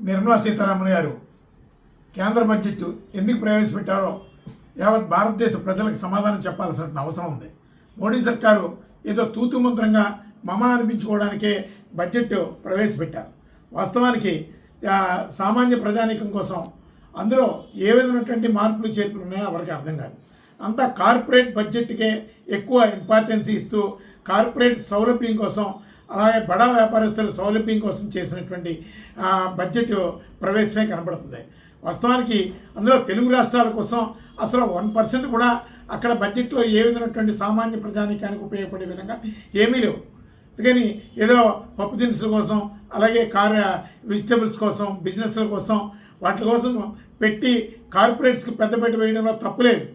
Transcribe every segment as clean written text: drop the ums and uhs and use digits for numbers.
నిర్మలా సీతారామన్ గారు కేంద్ర బడ్జెట్ ఎందుకు ప్రవేశపెట్టారో యావత్ భారతదేశ ప్రజలకు సమాధానం చెప్పాల్సిన అవసరం ఉంది. మోడీ సర్కారు ఏదో తూతు మంత్రంగా మమ అనిపించుకోవడానికే బడ్జెట్ ప్రవేశపెట్టారు. వాస్తవానికి సామాన్య ప్రజానీకం కోసం అందులో ఏ విధమైనటువంటి మార్పులు చేర్పులు ఉన్నాయో ఎవరికి అర్థం కాదు. అంతా కార్పొరేట్ బడ్జెట్కే ఎక్కువ ఇంపార్టెన్స్ ఇస్తూ కార్పొరేట్ సౌలభ్యం కోసం అలాగే బడా వ్యాపారస్తుల సౌలభ్యం కోసం చేసినటువంటి బడ్జెట్ ప్రవేశమే కనబడుతుంది. వాస్తవానికి అందులో తెలుగు రాష్ట్రాల కోసం అసలు 1% కూడా అక్కడ బడ్జెట్లో ఏ విధమైనటువంటి సామాన్య ప్రజానీకానికి ఉపయోగపడే విధంగా ఏమీ లేవు. కానీ ఏదో పప్పు దినుసుల కోసం అలాగే వెజిటబుల్స్ కోసం బిజినెస్ల కోసం వాటి కోసం పెట్టి కార్పొరేట్స్కి పెద్దపీట వేయడంలో తప్పులేదు.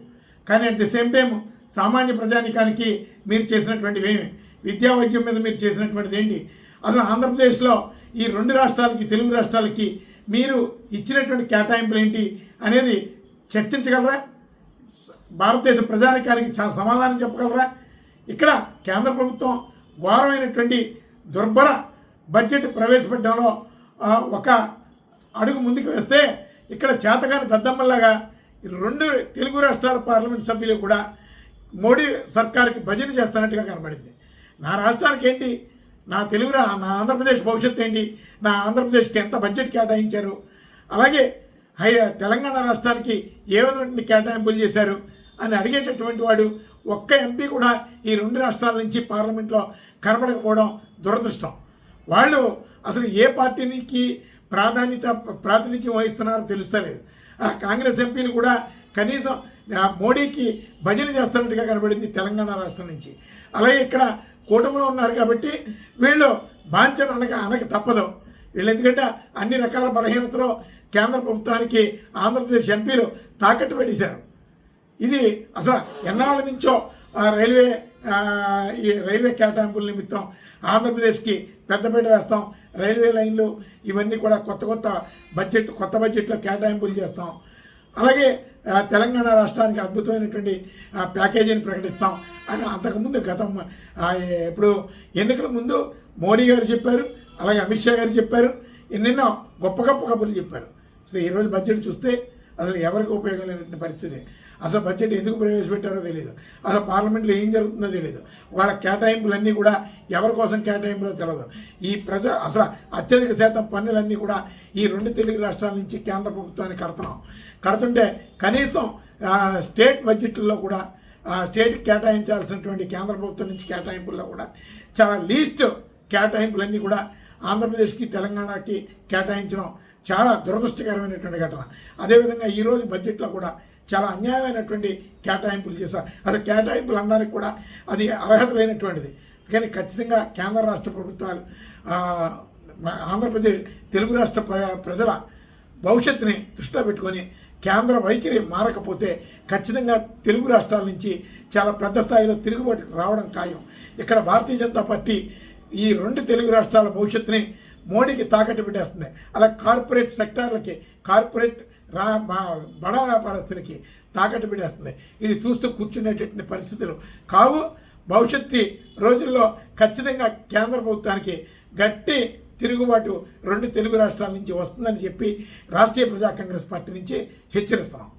కానీ అట్ ది సేమ్ టైం సామాన్య ప్రజానీకానికి మీరు చేసినటువంటివి ఏమి, విద్యా వైద్యం మీద మీరు చేసినటువంటిది ఏంటి, అసలు ఆంధ్రప్రదేశ్లో ఈ 2 రాష్ట్రాలకి తెలుగు రాష్ట్రాలకి మీరు ఇచ్చినటువంటి కేటాయింపులు ఏంటి అనేది చర్చించగలరా? భారతదేశ ప్రజానీకానికి చాలా సమాధానం చెప్పగలరా? ఇక్కడ కేంద్ర ప్రభుత్వం ఘోరమైనటువంటి దుర్భర బడ్జెట్ ప్రవేశపెట్టడంలో ఒక అడుగు ముందుకు వేస్తే ఇక్కడ చేతగాని దద్దమ్మల్లాగా 2 తెలుగు రాష్ట్రాల పార్లమెంట్ సభ్యులు కూడా మోడీ సర్కార్కి భజన చేస్తున్నట్టుగా కనబడింది. నా రాష్ట్రానికి ఏంటి, నా ఆంధ్రప్రదేశ్ భవిష్యత్తు ఏంటి, నా ఆంధ్రప్రదేశ్కి ఎంత బడ్జెట్ కేటాయించారు, అలాగే తెలంగాణ రాష్ట్రానికి ఏ విధమైన కేటాయింపులు చేశారు అని అడిగేటటువంటి వాడు ఒక్క ఎంపీ కూడా ఈ 2 రాష్ట్రాల నుంచి పార్లమెంట్లో కనబడకపోవడం దురదృష్టం. వాళ్ళు అసలు ఏ పార్టీకి ప్రాతినిధ్యం వహిస్తున్నారో తెలుస్తలేదు. కాంగ్రెస్ ఎంపీలు కూడా కనీసం మోడీకి భజన చేస్తున్నట్టుగా కనబడింది తెలంగాణ రాష్ట్రం నుంచి. అలాగే ఇక్కడ కూటమిలో ఉన్నారు కాబట్టి వీళ్ళు బాంఛన అనక తప్పదు. వీళ్ళు ఎందుకంటే అన్ని రకాల బలహీనతలో కేంద్ర ప్రభుత్వానికి ఆంధ్రప్రదేశ్ ఎంపీలు తాకట్టు పెట్టేశారు. ఇది అసలు ఎన్నాళ్ళ నుంచో ఈ రైల్వే కేటాయింపుల నిమిత్తం ఆంధ్రప్రదేశ్కి పెద్దపీట వేస్తాం, రైల్వే లైన్లు ఇవన్నీ కూడా కొత్త బడ్జెట్లో కేటాయింపులు చేస్తాం, అలాగే తెలంగాణ రాష్ట్రానికి అద్భుతమైనటువంటి ప్యాకేజీని ప్రకటిస్తాం అని అంతకుముందు ఇప్పుడు ఎన్నికల ముందు మోడీ గారు చెప్పారు, అలాగే అమిత్ షా గారు చెప్పారు, ఎన్నెన్నో గొప్ప కబుర్లు చెప్పారు. సో ఈరోజు బడ్జెట్ చూస్తే అసలు ఎవరికి ఉపయోగం లేనటువంటి పరిస్థితి. అసలు బడ్జెట్ ఎందుకు ప్రవేశపెట్టారో తెలియదు, అసలు పార్లమెంట్లో ఏం జరుగుతుందో తెలియదు, వాళ్ళ కేటాయింపులన్నీ కూడా ఎవరి కోసం కేటాయింపులో తెలియదు. అసలు అత్యధిక శాతం పన్నులన్నీ కూడా ఈ 2 తెలుగు రాష్ట్రాల నుంచి కేంద్ర ప్రభుత్వానికి కడుతుంటే కనీసం స్టేట్ బడ్జెట్లో కూడా స్టేట్కి కేటాయించాల్సినటువంటి కేంద్ర ప్రభుత్వం నుంచి కేటాయింపుల్లో కూడా చాలా లీస్ట్ కేటాయింపులన్నీ కూడా ఆంధ్రప్రదేశ్కి తెలంగాణకి కేటాయించడం చాలా దురదృష్టకరమైనటువంటి ఘటన. అదేవిధంగా ఈరోజు బడ్జెట్లో కూడా చాలా అన్యాయమైనటువంటి కేటాయింపులు చేశారు. అసలు కేటాయింపులు అనడానికి కూడా అది అర్హత లేనటువంటిది. కానీ ఖచ్చితంగా కేంద్ర రాష్ట్ర ప్రభుత్వాలు ఆంధ్రప్రదేశ్ తెలుగు రాష్ట్ర ప్రజల భవిష్యత్తుని దృష్టిలో పెట్టుకొని కేంద్ర వైఖరి మారకపోతే ఖచ్చితంగా తెలుగు రాష్ట్రాల నుంచి చాలా పెద్ద స్థాయిలో తిరుగుబాటు రావడం ఖాయం. ఇక్కడ భారతీయ జనతా పార్టీ ఈ 2 తెలుగు రాష్ట్రాల భవిష్యత్తుని మోడీకి తాకట్టు పెట్టేస్తుంది. అలా కార్పొరేట్ సెక్టార్లకి బడా వ్యాపారస్తులకి తాకట్టు పెట్టేస్తుంది. ఇది చూస్తూ కూర్చునేటటువంటి పరిస్థితులు కావు. భవిష్యత్తు రోజుల్లో ఖచ్చితంగా కేంద్ర ప్రభుత్వానికి గట్టి తిరుగుబాటు 2 తెలుగు రాష్ట్రాల నుంచి వస్తుందని చెప్పి రాష్ట్రీయ ప్రజా కాంగ్రెస్ పార్టీ నుంచి హెచ్చరిస్తున్నాం.